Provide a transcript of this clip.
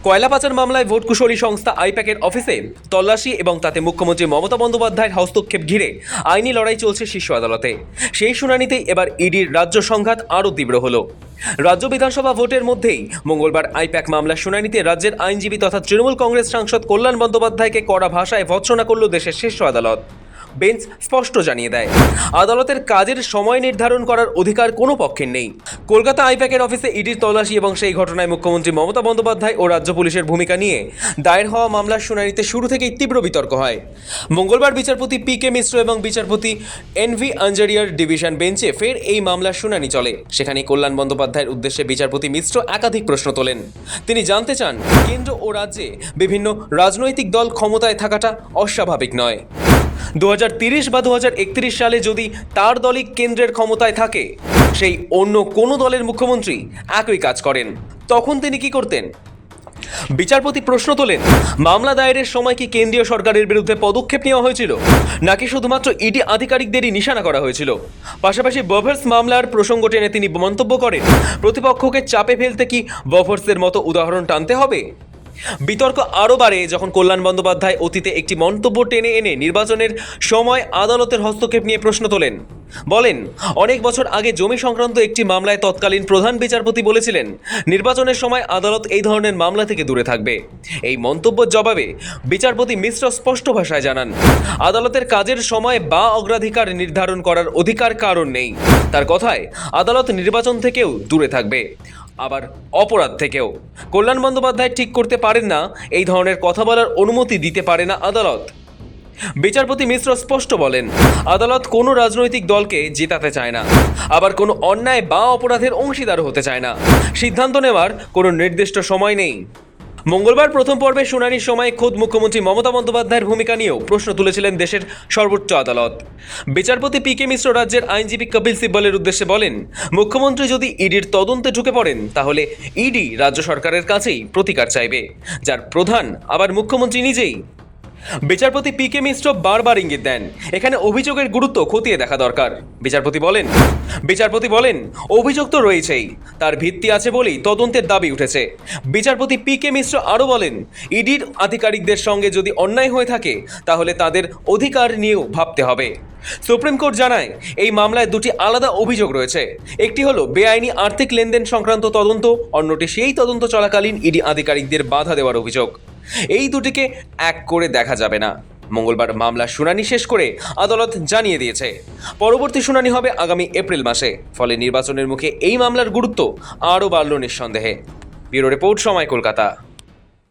কয়লা পাচার মামলায় ভোট কুশলী সংস্থা আইপ্যাকের অফিসে তল্লাশি এবং তাতে মুখ্যমন্ত্রী মমতা বন্দ্যোপাধ্যায়ের হস্তক্ষেপ ঘিরে আইনি লড়াই চলছে শীর্ষ আদালতে। সেই শুনানিতেই এবার ইডির রাজ্য সংঘাত আরও তীব্র হলো। রাজ্য বিধানসভা ভোটের মধ্যেই মঙ্গলবার আইপ্যাক মামলার শুনানিতে রাজ্যের আইনজীবী তথা তৃণমূল কংগ্রেস সাংসদ কল্যাণ বন্দ্যোপাধ্যায়কে কড়া ভাষায় ভৎসনা করল দেশের শীর্ষ আদালত। বেঞ্চ স্পষ্ট জানিয়ে দেয়, আদালতের কাজের সময় নির্ধারণ করার অধিকার কোনো পক্ষের নেই। কলকাতা আইপ্যাকের অফিসে ইডির তল্লাশি এবং সেই ঘটনায় মুখ্যমন্ত্রী মমতা বন্দ্যোপাধ্যায় ও রাজ্য পুলিশের ভূমিকা নিয়ে দায়ের হওয়া মামলার শুনানিতে শুরু থেকেই তীব্র বিতর্ক হয়। মঙ্গলবার বিচারপতি পি.কে. মিশ্র এবং বিচারপতি এন.ভি. আঞ্জারিয়ার ডিভিশন বেঞ্চে ফের এই মামলার শুনানি চলে। সেখানে কল্যাণ বন্দ্যোপাধ্যায়ের উদ্দেশ্যে বিচারপতি মিশ্র একাধিক প্রশ্ন তোলেন। তিনি জানতে চান, কেন্দ্র ও রাজ্যে বিভিন্ন রাজনৈতিক দল ক্ষমতায় থাকাটা অস্বাভাবিক নয়। 2030 বা 2031 সালে যদি তার দলই কেন্দ্রের ক্ষমতায় থাকে, সেই অন্য কোনো দলের মুখ্যমন্ত্রী একই কাজ করেন, তখন তিনি কি করতেন? বিচারপতি প্রশ্ন তোলেন, মামলা দায়েরের সময় কি কেন্দ্রীয় সরকারের বিরুদ্ধে পদক্ষেপ নেওয়া হয়েছিল, নাকি শুধুমাত্র ইডি আধিকারিকদেরই নিশানা করা হয়েছিল? পাশাপাশি বফার্স মামলার প্রসঙ্গ টেনে তিনি মন্তব্য করেন, প্রতিপক্ষকে চাপে ফেলতে কি বফার্সের মতো উদাহরণ টানতে হবে? বিতর্ক আরও বাড়ে যখন কল্যাণ বন্দ্যোপাধ্যায় অতীতে একটি মন্তব্য টেনে এনে নির্বাচনের সময় আদালতের হস্তক্ষেপ নিয়ে প্রশ্ন তোলেন। বলেন, অনেক বছর আগে জমি সংক্রান্ত একটি মামলায় তৎকালীন প্রধান বিচারপতি বলেছিলেন, নির্বাচনের সময় আদালত এই ধরনের মামলা থেকে দূরে থাকবে। এই মন্তব্যের জবাবে বিচারপতি মিশ্র স্পষ্ট ভাষায় জানান, আদালতের কাজের সময় বা অগ্রাধিকার নির্ধারণ করার অধিকার কারণ নেই। তার কথায় আদালত নির্বাচন থেকেও দূরে থাকবে, আবার অপরাধ থেকেও। কল্যাণ বন্দ্যোপাধ্যায় ঠিক করতে পারেন না, এই ধরনের কথা বলার অনুমতি দিতে পারে না আদালত। বিচারপতি মিশ্র স্পষ্ট বলেন, আদালত কোনো রাজনৈতিক দলকে জেতাতে চায় না, আবার কোনো অন্যায় বা অপরাধের অংশীদার হতে চায় না। সিদ্ধান্ত নেওয়ার কোনো নির্দিষ্ট সময় নেই। মঙ্গলবার প্রথম পর্বে শুনানির সময় খোদ মুখ্যমন্ত্রী মমতা বন্দ্যোপাধ্যায়ের ভূমিকা নিয়েও প্রশ্ন তুলেছিলেন দেশের সর্বোচ্চ আদালত। বিচারপতি পি.কে. মিশ্র রাজ্যের আইনজীবী কপিল সিব্বলের উদ্দেশ্যে বলেন, মুখ্যমন্ত্রী যদি ইডির তদন্তে ঢুকে পড়েন, তাহলে ইডি রাজ্য সরকারের কাছেই প্রতিকার চাইবে, যার প্রধান আবার মুখ্যমন্ত্রী নিজেই। বিচারপতি পি.কে. মিশ্র বারবার ইঙ্গিত দেন, এখানে অভিযোগের গুরুত্ব খতিয়ে দেখা দরকার। বিচারপতি বলেন, অভিযোগ তো রয়েছেই, তার ভিত্তি আছে বলেই তদন্তের দাবি উঠেছে। বিচারপতি পি.কে. মিশ্র আরও বলেন, ইডির আধিকারিকদের সঙ্গে যদি অন্যায় হয়ে থাকে, তাহলে তাদের অধিকার নিয়েও ভাবতে হবে। সুপ্রিম কোর্ট জানায়, এই মামলায় দুটি আলাদা অভিযোগ রয়েছে। একটি হলো বেআইনি আর্থিক লেনদেন সংক্রান্ত তদন্ত, অন্যটি সেই তদন্ত চলাকালীন ইডি আধিকারিকদের বাধা দেওয়ার অভিযোগ। এই দুটিকে এক করে দেখা যাবে না। মঙ্গলবার মামলার শুনানি শেষ করে আদালত জানিয়ে দিয়েছে, পরবর্তী শুনানি হবে আগামী এপ্রিল মাসে। ফলে নির্বাচনের মুখে এই মামলার গুরুত্ব আরও বাড়ল নিঃসন্দেহে। ব্যুরো রিপোর্ট, সময়, কলকাতা।